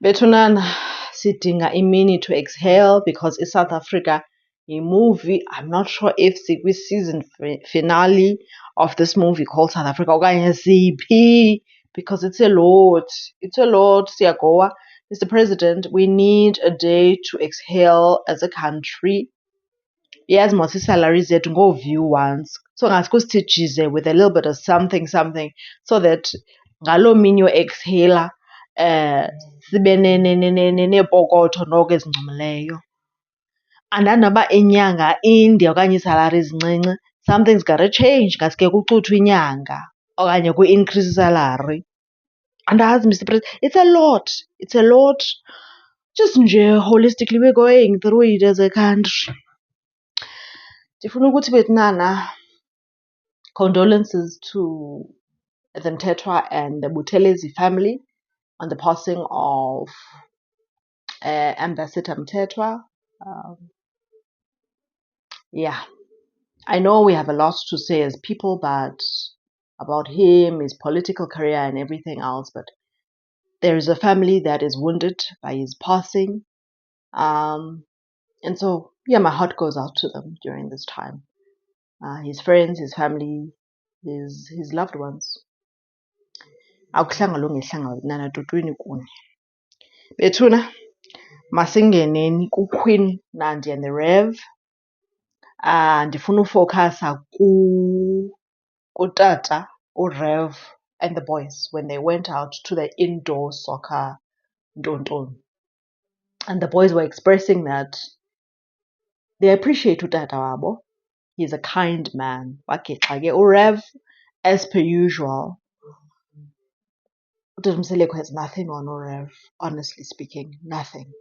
Bethunana, sidinga imini to exhale because iSouth Africa movie. I'm not sure if season finale of this movie called South Africa okanye siphi, because it's a lot. It's a lot, Siagoa. Mr. President, we need a day to exhale as a country. Yes, mos salary zethu ngoo-view once. So ngaske sithi jize with a little bit of something something, so that ngaloo mini yo-exhale sibe neepokotho noko ezincomileyo. Andanoba inyanga inde okanye iisalari zincinci, something's gotta change. Ngaske kucuthwe inyanga okanye ku-increase isalary. Andazi, Mr. President, it's a lot. It's a lot. Just nje holistically we're going through it as a country. Ndifuna ukuthi Bethunana, condolences to the Mthethwa and the Buthelezi family on the passing of Ambassador Mthethwa. Yeah, I know we have a lot to say as people, but about him, his political career, and everything else. But there is a family that is wounded by his passing, and so yeah, my heart goes out to them during this time. His friends, his family, his loved ones. Akuhlanga lo ngehlanga nana totweni kuni. Bethuna, masingeneni kuQueen Nandi and the Rev. Ndifuna ufowukhasa kutata uRev and the boys when they went out to the indoor soccer ntontoni. And the boys were expressing that they appreciate utata wabo. He's a kind man. Wagexa ke uRev, as per usual. Utata Mseleko has nothing on uRev, honestly speaking, nothing.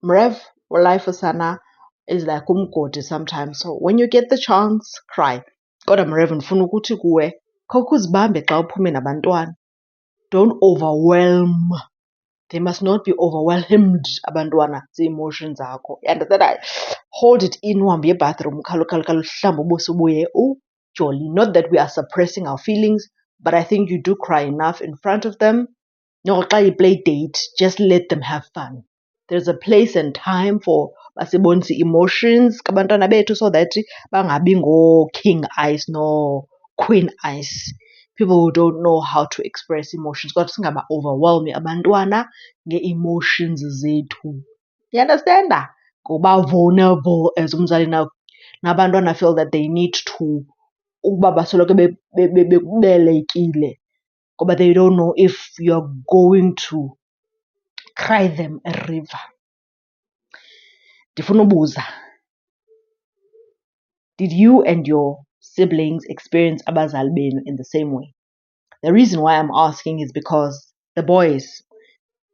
Mrev, life usana is like umgodi sometimes. So when you get the chance, cry. Kodwa Mrev, ndifuna ukuthi kuwe khawukhe uzibambe xa uphume nabantwana. Don't overwhelm. They must not be overwhelmed, abantwana, zii-emotions zakho. You understand? Hold it in, uhambe ebathroom, ukhalukhale uhlambe ubuso ubuye ujoli. Not that we are suppressing our feelings, but I think you do cry enough in front of them. No, xa yi-play date, just let them have fun. There's a place and time for basibonise emotions kabantwana bethu, so that bangabi ngoo-king eyes no queen eyes. People who don't know how to express emotions. Kodwa singaba overwhelm abantwana ngee-emotions zethu. You understand? Ngoba vulnerable as umzali nabantwana feel that they need to ukuba basoloko bekubelekile, ngoba they don't know if you're going to cry them a river. Ndifuna ubuza, did you and your siblings experience abazali benu in the same way? The reason why I'm asking is because the boys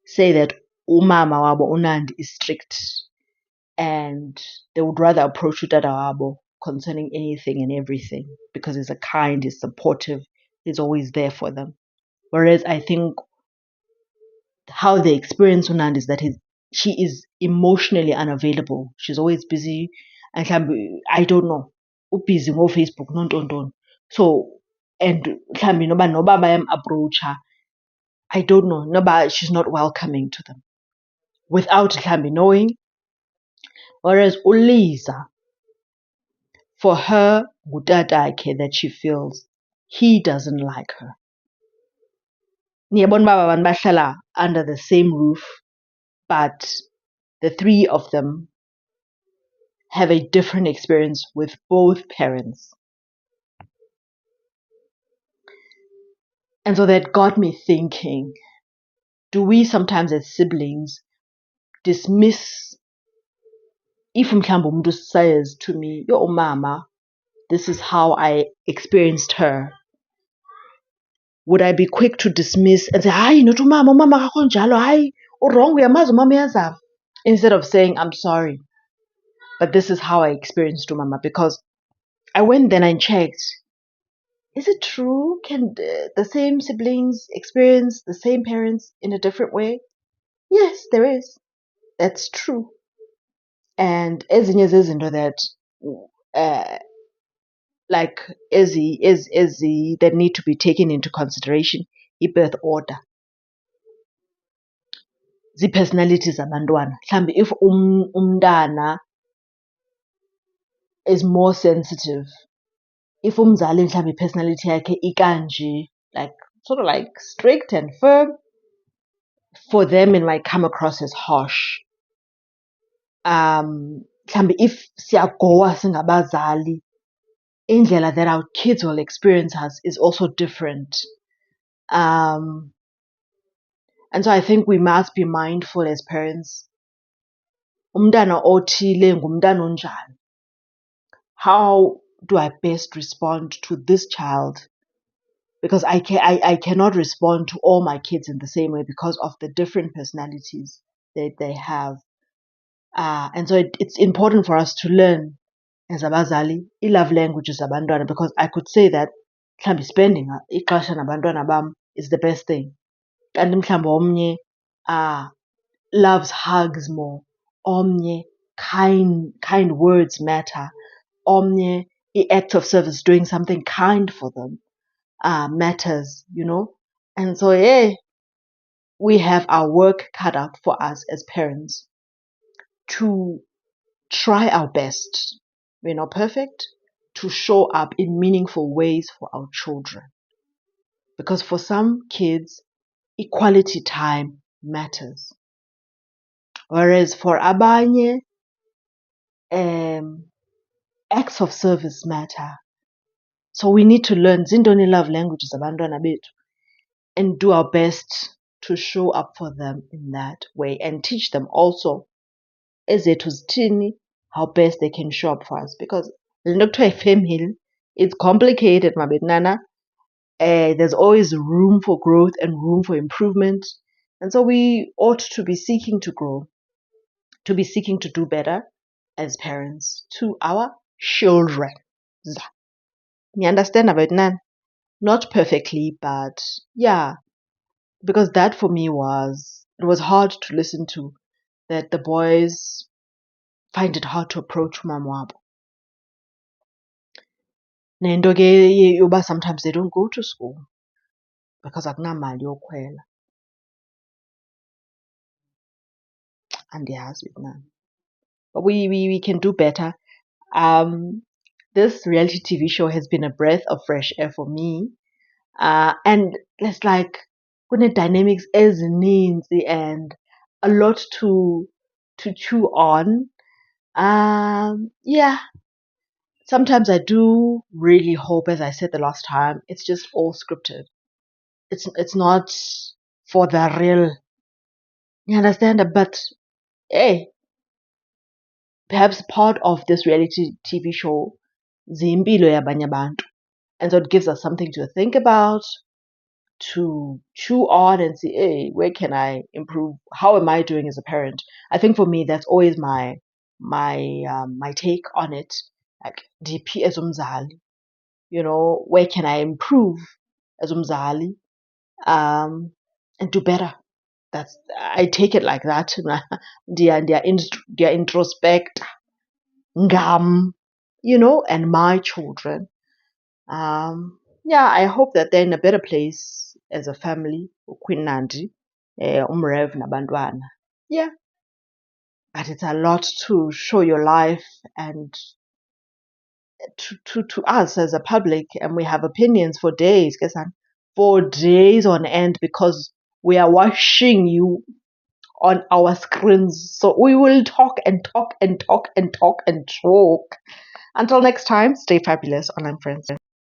say that umama wabo uNandi is strict and they would rather approach utata wabo concerning anything and everything because he's a kind, he's supportive, he's always there for them. Whereas I think how they experience uNandi is that she is emotionally unavailable. She's always busy, and I don't know, busy on Facebook, nontoni. So, and mhlawumbi noba bayam-approacha, I don't know, noba she's not welcoming to them without mhlawumbi knowing. Whereas uLiza, for her, ngutatakhe that she feels he doesn't like her. Niyabona uba abantu bahlala under the same roof, but the three of them have a different experience with both parents. And so that got me thinking, do we sometimes as siblings dismiss, if mhlawumbi umuntu says to me, yo mama, this is how I experienced her, would I be quick to dismiss and say, hayi not umama akakho njalo, hayi wrong, uyamazi umama uyazama, instead of saying, I'm sorry, but this is how I experienced umama? Because I went then and checked, is it true? Can the same siblings experience the same parents in a different way? Yes, there is. That's true. And ezinye zezinto that like that need to be taken into consideration, birth order. zii-personalities zabantwana. Mhlawumbi if umntana is more sensitive, if umzali mhlawumbi i-personality yakhe ikanje, like sort of like strict and firm, for them it might come across as harsh. Mhlawumbi if siyagowa singabazali, indlela that our kids will experience us is also different. And so I think we must be mindful as parents. Umntana othile ngumntana onjani. How do I best respond to this child? Because I cannot respond to all my kids in the same way because of the different personalities that they have. And so it's important for us to learn as abazali i-love languages zabantwana, because I could say that mhlawumbi spending ixesha nabantwana bam is the best thing. Kanti mhlawumbi omnye loves hugs more. Omnye kind words matter. Omnye act of service, doing something kind for them, matters, you know. And so we have our work cut out for us as parents to try our best. We're not perfect. To show up in meaningful ways for our children. Because for some kids, equality time matters. Whereas for abanye, acts of service matter. So we need to learn zintoni love languages abantwana bethu and do our best to show up for them in that way and teach them also ezethu zithini, how best they can show up for us. Because le nto kuthiwa yi-family, it's complicated, mabetnana. There's always room for growth and room for improvement. And so we ought to be seeking to grow, to be seeking to do better as parents to our children. You understand about nan? Not perfectly, but yeah. Because that for me it was hard to listen to, that the boys find it hard to approach umama wabo. Nento ke yoba sometimes they don't go to school because akunamali yokhwela. Andiyazi mna. But we can do better. This reality TV show has been a breath of fresh air for me. And it's like kune-dynamics ezininzi and a lot to chew on. Yeah. Sometimes I do really hope, as I said the last time, it's just all scripted. It's not for the real. You understand? But hey, perhaps part of this reality TV show, zimpilo yabanye abantu. And so it gives us something to think about, to chew on and see, hey, where can I improve? How am I doing as a parent? I think for me, that's always my take on it. Like DP as umzali, you know, where can I improve as umzali, and do better? I take it like that. Dear introspect, ngam, you know, and my children. Yeah, I hope that they're in a better place as a family. Queen Nandi, umrev nabantwana. Yeah, but it's a lot to show your life and to us as a public, and we have opinions for days, for days on end, because we are watching you on our screens. So we will talk and talk and talk and talk and talk. Until next time, stay fabulous, online friends.